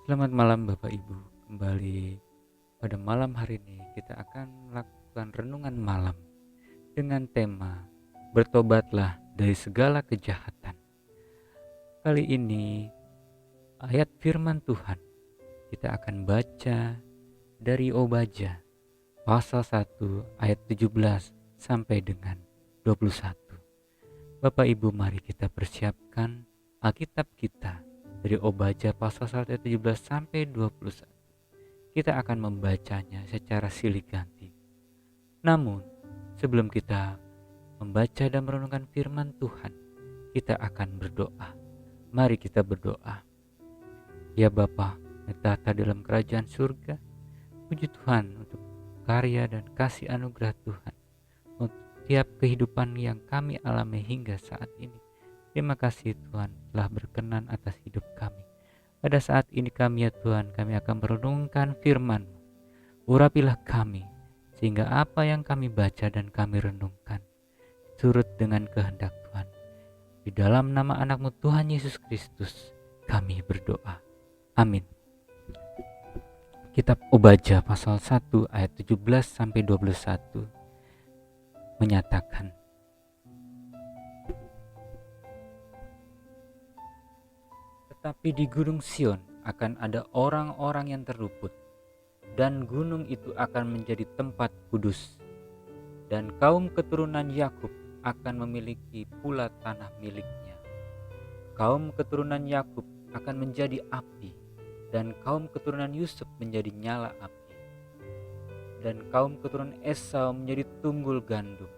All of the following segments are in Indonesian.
Selamat malam Bapak Ibu. Kembali pada malam hari ini kita akan melakukan renungan malam dengan tema bertobatlah dari segala kejahatan. Kali ini ayat firman Tuhan kita akan baca dari Obaja pasal 1 ayat 17 sampai dengan 21. Bapak Ibu, mari kita persiapkan Alkitab kita dari Obaja pasal 1 ayat 17 sampai 21. Kita akan membacanya secara silih ganti. Namun, sebelum kita membaca dan merenungkan firman Tuhan, kita akan berdoa. Mari kita berdoa. Ya Bapa, yang tahta dalam kerajaan surga, puji Tuhan untuk karya dan kasih anugerah Tuhan untuk tiap kehidupan yang kami alami hingga saat ini. Terima kasih Tuhan telah berkenan atas hidup kami. Pada saat ini kami ya Tuhan, kami akan merenungkan firman-Mu. Urapilah kami, sehingga apa yang kami baca dan kami renungkan turut dengan kehendak Tuhan. Di dalam nama anak-Mu Tuhan Yesus Kristus, kami berdoa. Amin. Kitab Obaja pasal 1 ayat 17 sampai 21 menyatakan, tetapi di Gunung Sion akan ada orang-orang yang terluput, dan gunung itu akan menjadi tempat kudus, dan kaum keturunan Yakub akan memiliki pula tanah miliknya. Kaum keturunan Yakub akan menjadi api, dan kaum keturunan Yusuf menjadi nyala api, dan kaum keturunan Esau menjadi tunggul gandum.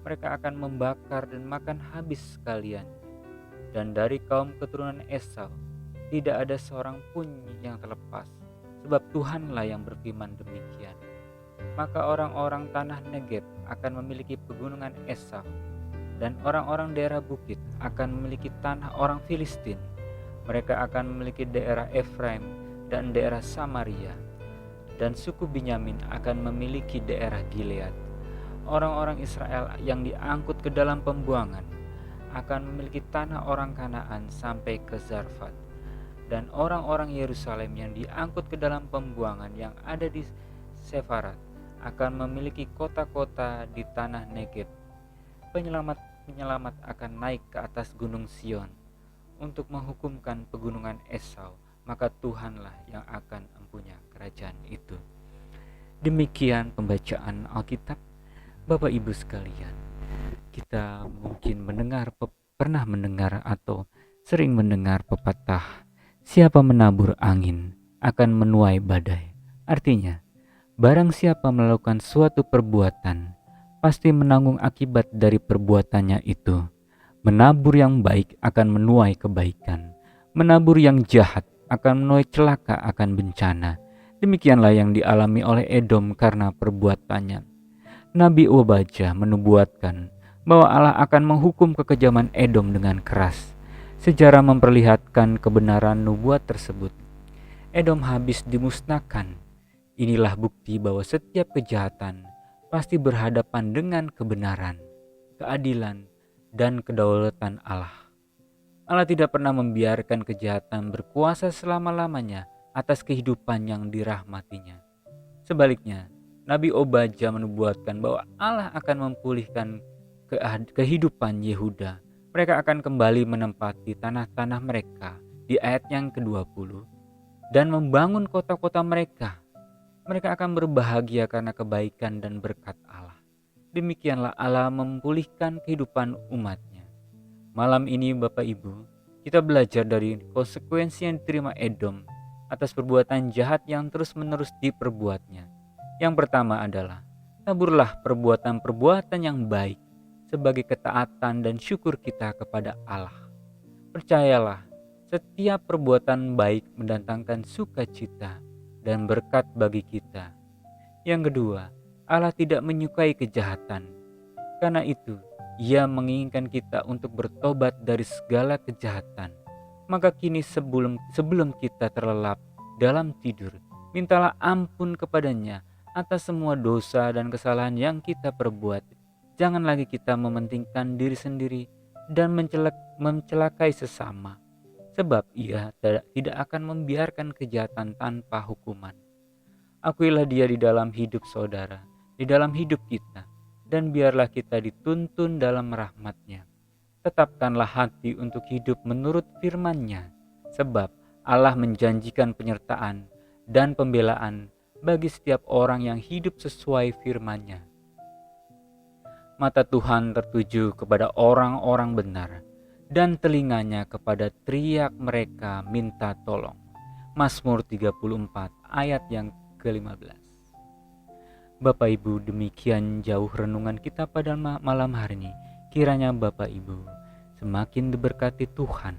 Mereka akan membakar dan makan habis sekalian, dan dari kaum keturunan Esau tidak ada seorang pun yang terlepas, sebab Tuhanlah yang berfirman demikian. Maka orang-orang tanah Negeb akan memiliki pegunungan Esau, dan orang-orang daerah bukit akan memiliki tanah orang Filistin. Mereka akan memiliki daerah Efraim dan daerah Samaria, dan suku Binyamin akan memiliki daerah Gilead. Orang-orang Israel yang diangkut ke dalam pembuangan akan memiliki tanah orang Kanaan sampai ke Zarfat, dan orang-orang Yerusalem yang diangkut ke dalam pembuangan yang ada di Sefarat akan memiliki kota-kota di tanah Negeb. Penyelamat akan naik ke atas gunung Sion untuk menghukumkan pegunungan Esau, maka Tuhanlah yang akan mempunyai kerajaan itu. Demikian pembacaan Alkitab. Bapak Ibu sekalian, kita mungkin pernah mendengar atau sering mendengar pepatah, siapa menabur angin akan menuai badai. Artinya, barang siapa melakukan suatu perbuatan, pasti menanggung akibat dari perbuatannya itu. Menabur yang baik akan menuai kebaikan. Menabur yang jahat akan menuai celaka akan bencana. Demikianlah yang dialami oleh Edom karena perbuatannya. Nabi Obaja menubuatkan bahwa Allah akan menghukum kekejaman Edom dengan keras. Sejarah memperlihatkan kebenaran nubuat tersebut. Edom habis dimusnahkan. Inilah bukti bahwa setiap kejahatan pasti berhadapan dengan kebenaran, keadilan, dan kedaulatan Allah. Allah tidak pernah membiarkan kejahatan berkuasa selama-lamanya atas kehidupan yang dirahmatinya. Sebaliknya, Nabi Obaja menubuatkan bahwa Allah akan memulihkan kehidupan Yehuda. Mereka akan kembali menempati tanah-tanah mereka di ayat yang ke-20 dan membangun kota-kota mereka. Mereka akan berbahagia karena kebaikan dan berkat Allah. Demikianlah Allah memulihkan kehidupan umatnya. Malam ini Bapak Ibu, kita belajar dari konsekuensi yang diterima Edom atas perbuatan jahat yang terus-menerus diperbuatnya. Yang pertama adalah, taburlah perbuatan-perbuatan yang baik sebagai ketaatan dan syukur kita kepada Allah. Percayalah, setiap perbuatan baik mendatangkan sukacita dan berkat bagi kita. Yang kedua, Allah tidak menyukai kejahatan. Karena itu, Ia menginginkan kita untuk bertobat dari segala kejahatan. Maka kini sebelum kita terlelap dalam tidur, mintalah ampun kepadanya atas semua dosa dan kesalahan yang kita perbuat. Jangan lagi kita mementingkan diri sendiri dan mencelakai sesama. sebab Ia tidak akan membiarkan kejahatan tanpa hukuman. Akuilah Dia di dalam hidup saudara, di dalam hidup kita, dan biarlah kita dituntun dalam rahmat-Nya. Tetapkanlah hati untuk hidup menurut firman-Nya, sebab Allah menjanjikan penyertaan dan pembelaan bagi setiap orang yang hidup sesuai firman-Nya. Mata Tuhan tertuju kepada orang-orang benar, dan telinganya kepada teriak mereka minta tolong. Mazmur 34 ayat yang ke-15. Bapak Ibu, demikian jauh renungan kita pada malam hari ini. Kiranya Bapak Ibu semakin diberkati Tuhan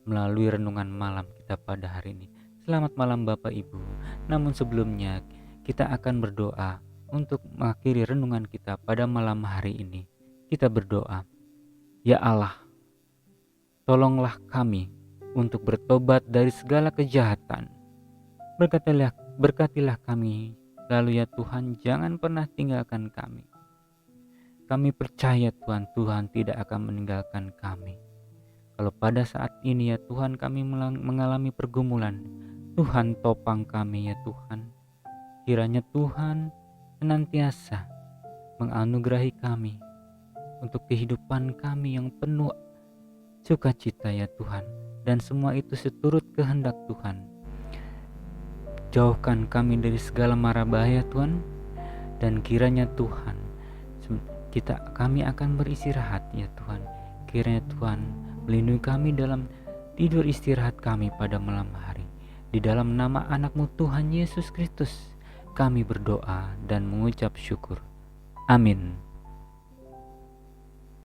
melalui renungan malam kita pada hari ini. Selamat malam Bapak Ibu. Namun sebelumnya kita akan berdoa untuk mengakhiri renungan kita pada malam hari ini. Kita berdoa, ya Allah, tolonglah kami untuk bertobat dari segala kejahatan. Berkatilah kami, lalu ya Tuhan, jangan pernah tinggalkan kami. Kami percaya Tuhan tidak akan meninggalkan kami. Kalau pada saat ini ya Tuhan kami mengalami pergumulan, Tuhan topang kami ya Tuhan. Kiranya Tuhan senantiasa menganugerahi kami untuk kehidupan kami yang penuh sukacita ya Tuhan. Dan semua itu seturut kehendak Tuhan. Jauhkan kami dari segala mara bahaya Tuhan, dan kiranya Tuhan kami akan beristirahat ya Tuhan. Kiranya Tuhan melindungi kami dalam tidur istirahat kami pada malam hari. Di dalam nama anak-Mu Tuhan Yesus Kristus kami berdoa dan mengucap syukur. Amin.